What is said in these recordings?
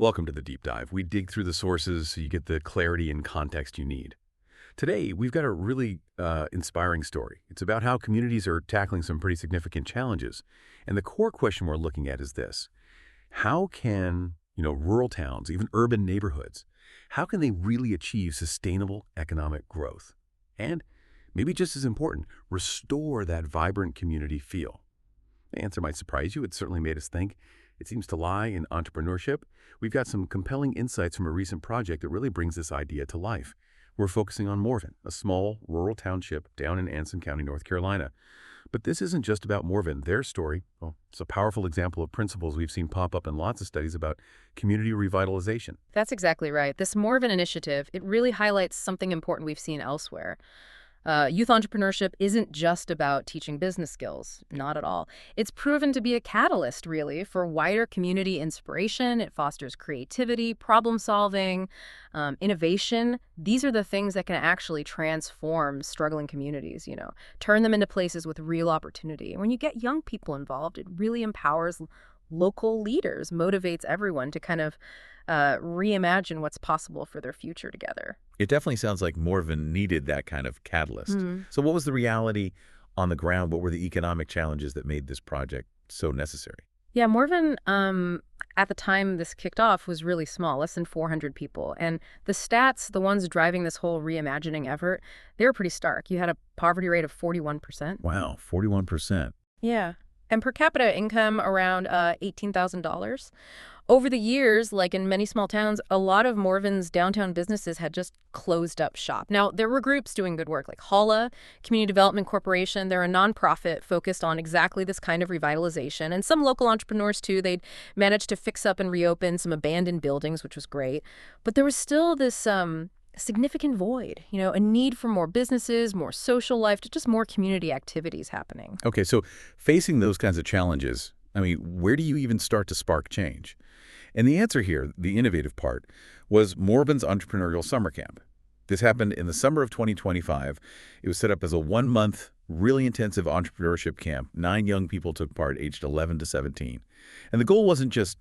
Welcome to the deep dive. We dig through the sources so you get the clarity and context you need. Today, we've got a really inspiring story. It's about how communities are tackling some pretty significant challenges. And the core question we're looking at is this. How can, rural towns, even urban neighborhoods, how can they really achieve sustainable economic growth? And maybe just as important, restore that vibrant community feel? The answer might surprise you. It certainly made us think. It seems to lie in entrepreneurship. We've got some compelling insights from a recent project that really brings this idea to life. We're focusing on Morven, a small rural township down in Anson County, North Carolina. But this isn't just about Morven. Their story, well, it's a powerful example of principles we've seen pop up in lots of studies about community revitalization. That's exactly right. This Morven initiative, it really highlights something important we've seen elsewhere. Youth entrepreneurship isn't just about teaching business skills, not at all. It's proven to be a catalyst, really, for wider community inspiration. It fosters creativity, problem solving, innovation. These are the things that can actually transform struggling communities, turn them into places with real opportunity. And when you get young people involved, it really empowers local leaders, motivates everyone to kind of reimagine what's possible for their future together. It definitely sounds like Morven needed that kind of catalyst. So what was the reality on the ground? What were the economic challenges that made this project so necessary? Yeah, Morven, at the time this kicked off, was really small, less than 400 people. And the stats, the ones driving this whole reimagining effort, they were pretty stark. You had a poverty rate of 41%. Wow, 41%. Yeah. And per capita income around $18,000. Over the years, like in many small towns, a lot of Morven's downtown businesses had just closed up shop. Now, there were groups doing good work, like Holla, Community Development Corporation. They're a nonprofit focused on exactly this kind of revitalization. And some local entrepreneurs, too, they'd managed to fix up and reopen some abandoned buildings, which was great. But there was still this significant void, a need for more businesses, more social life, just more community activities happening. Okay, so facing those kinds of challenges, where do you even start to spark change? And the answer here, the innovative part, was Morven's entrepreneurial summer camp. This happened in the summer of 2025. It was set up as a one-month, really intensive entrepreneurship camp. 9 young people took part, aged 11 to 17. And the goal wasn't just,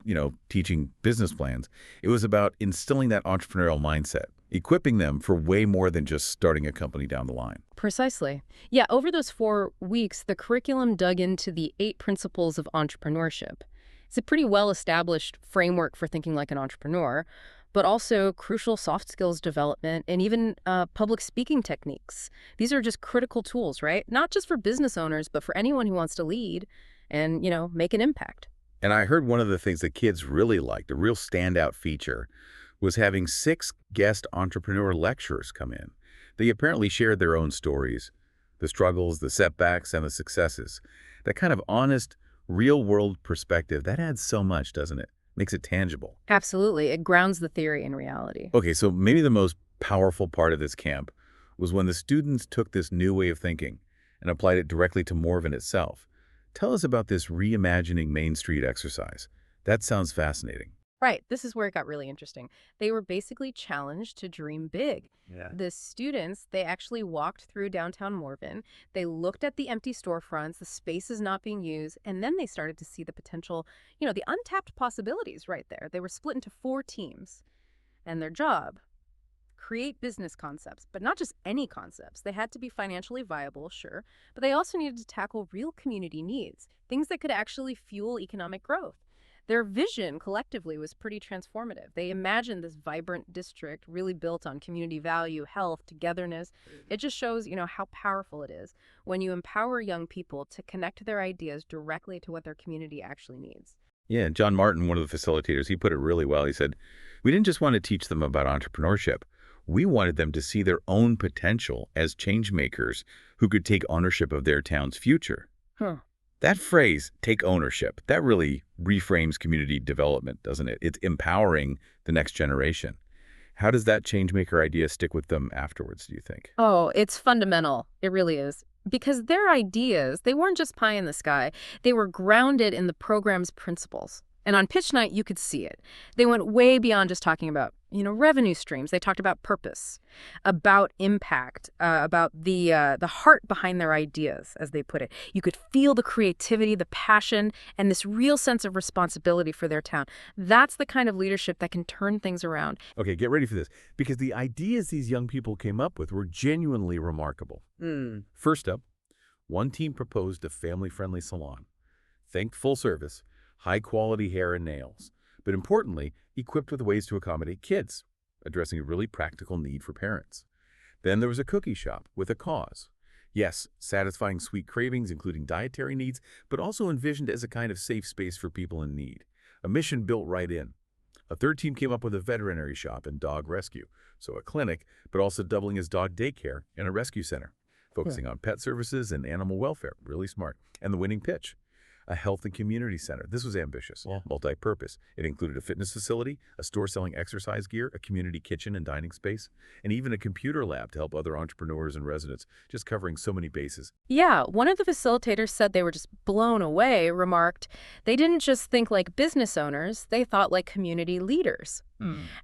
teaching business plans. It was about instilling that entrepreneurial mindset, equipping them for way more than just starting a company down the line. Precisely. Yeah, over those 4 weeks, the curriculum dug into the 8 principles of entrepreneurship. It's a pretty well-established framework for thinking like an entrepreneur, but also crucial soft skills development and even public speaking techniques. These are just critical tools, right? Not just for business owners, but for anyone who wants to lead and, make an impact. And I heard one of the things that kids really liked, a real standout feature, was having 6 guest entrepreneur lecturers come in. They apparently shared their own stories, the struggles, the setbacks, and the successes. That kind of honest, real-world perspective, that adds so much, doesn't it? Makes it tangible. Absolutely. It grounds the theory in reality. Okay, so maybe the most powerful part of this camp was when the students took this new way of thinking and applied it directly to Morven itself. Tell us about this Reimagining Main Street exercise. That sounds fascinating. Right. This is where it got really interesting. They were basically challenged to dream big. Yeah. The students, they actually walked through downtown Morven. They looked at the empty storefronts, the spaces not being used, and then they started to see the potential, the untapped possibilities right there. They were split into 4 teams. And their job, create business concepts, but not just any concepts. They had to be financially viable, sure, but they also needed to tackle real community needs, things that could actually fuel economic growth. Their vision collectively was pretty transformative. They imagined this vibrant district really built on community value, health, togetherness. It just shows, how powerful it is when you empower young people to connect their ideas directly to what their community actually needs. Yeah, John Martin, one of the facilitators, he put it really well. He said, we didn't just want to teach them about entrepreneurship. We wanted them to see their own potential as change makers who could take ownership of their town's future. That phrase, take ownership, that really reframes community development, doesn't it? It's empowering the next generation. How does that changemaker idea stick with them afterwards, do you think? Oh, it's fundamental. It really is. Because their ideas, they weren't just pie in the sky. They were grounded in the program's principles. And on pitch night, you could see it. They went way beyond just talking about, revenue streams. They talked about purpose, about impact, about the heart behind their ideas, as they put it. You could feel the creativity, the passion, and this real sense of responsibility for their town. That's the kind of leadership that can turn things around. Okay, get ready for this, because the ideas these young people came up with were genuinely remarkable. First up, one team proposed a family-friendly salon. Think full service, high-quality hair and nails, but importantly, equipped with ways to accommodate kids, addressing a really practical need for parents. Then there was a cookie shop with a cause. Yes, satisfying sweet cravings, including dietary needs, but also envisioned as a kind of safe space for people in need. A mission built right in. A third team came up with a veterinary shop and dog rescue, so a clinic, but also doubling as dog daycare and a rescue center, focusing on pet services and animal welfare. Really smart. And the winning pitch, a health and community center. This was ambitious, multi-purpose. It included a fitness facility, a store selling exercise gear, a community kitchen and dining space, and even a computer lab to help other entrepreneurs and residents, just covering so many bases. Yeah, one of the facilitators said they were just blown away, remarked, they didn't just think like business owners, they thought like community leaders.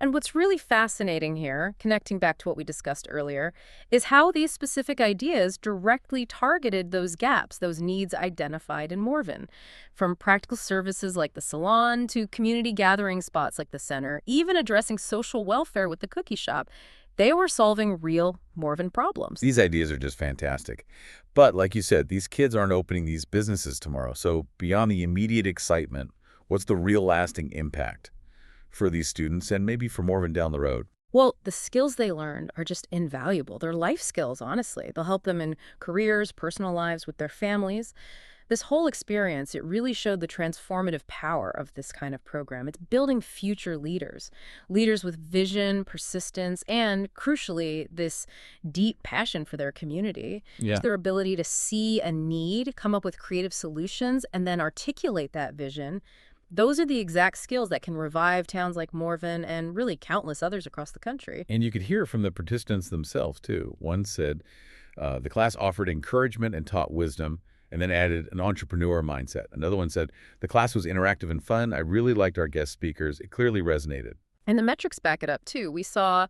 And what's really fascinating here, connecting back to what we discussed earlier, is how these specific ideas directly targeted those gaps, those needs identified in Morven. From practical services like the salon to community gathering spots like the center, even addressing social welfare with the cookie shop. They were solving real Morven problems. These ideas are just fantastic. But like you said, these kids aren't opening these businesses tomorrow. So beyond the immediate excitement, what's the real lasting impact for these students and maybe for Morven down the road? Well, the skills they learned are just invaluable. They're life skills, honestly. They'll help them in careers, personal lives, with their families. This whole experience, it really showed the transformative power of this kind of program. It's building future leaders, leaders with vision, persistence, and, crucially, this deep passion for their community. It's their ability to see a need, come up with creative solutions, and then articulate that vision. Those are the exact skills that can revive towns like Morven and really countless others across the country. And you could hear from the participants themselves, too. One said the class offered encouragement and taught wisdom, and then added an entrepreneur mindset. Another one said, the class was interactive and fun. I really liked our guest speakers. It clearly resonated. And the metrics back it up, too. We saw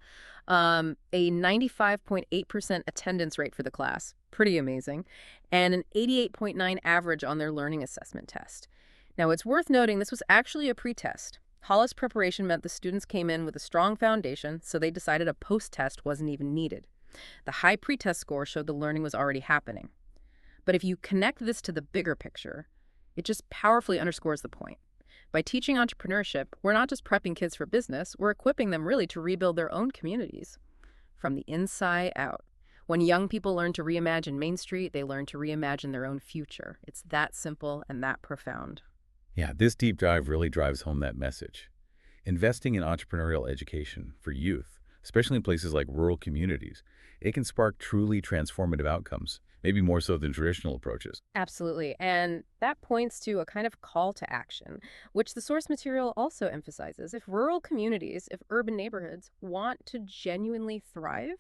a 95.8% attendance rate for the class. Pretty amazing. And an 88.9 average on their learning assessment test. Now, it's worth noting this was actually a pre-test. Hollis preparation meant the students came in with a strong foundation, so they decided a post-test wasn't even needed. The high pre-test score showed the learning was already happening. But if you connect this to the bigger picture, it just powerfully underscores the point. By teaching entrepreneurship, we're not just prepping kids for business, we're equipping them really to rebuild their own communities from the inside out. When young people learn to reimagine Main Street, they learn to reimagine their own future. It's that simple and that profound. Yeah, this deep dive really drives home that message. Investing in entrepreneurial education for youth, especially in places like rural communities, it can spark truly transformative outcomes, maybe more so than traditional approaches. Absolutely. And that points to a kind of call to action, which the source material also emphasizes. If rural communities, if urban neighborhoods want to genuinely thrive,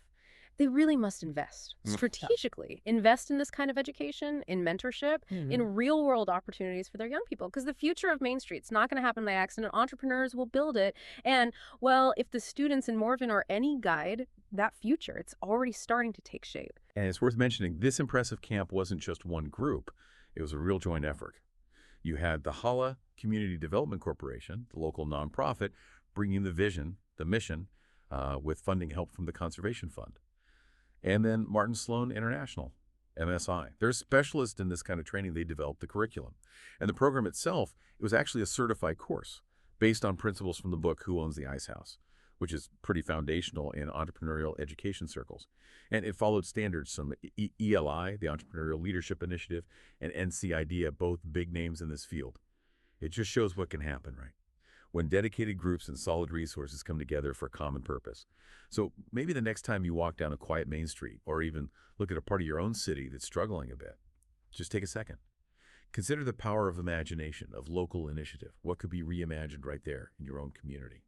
they really must invest strategically, invest in this kind of education, in mentorship, in real world opportunities for their young people. Because the future of Main Street's not going to happen by accident. Entrepreneurs will build it. And, well, if the students in Morven are any guide, that future, it's already starting to take shape. And it's worth mentioning, this impressive camp wasn't just one group. It was a real joint effort. You had the Hala Community Development Corporation, the local nonprofit, bringing the vision, the mission, with funding help from the Conservation Fund. And then Martin Sloan International, MSI. They're specialists in this kind of training. They developed the curriculum. And the program itself, it was actually a certified course based on principles from the book Who Owns the Ice House, which is pretty foundational in entrepreneurial education circles. And it followed standards from ELI, the Entrepreneurial Leadership Initiative, and NCIDEA, both big names in this field. It just shows what can happen, right? When dedicated groups and solid resources come together for a common purpose. So maybe the next time you walk down a quiet Main Street, or even look at a part of your own city that's struggling a bit, just take a second. Consider the power of imagination, of local initiative. What could be reimagined right there in your own community?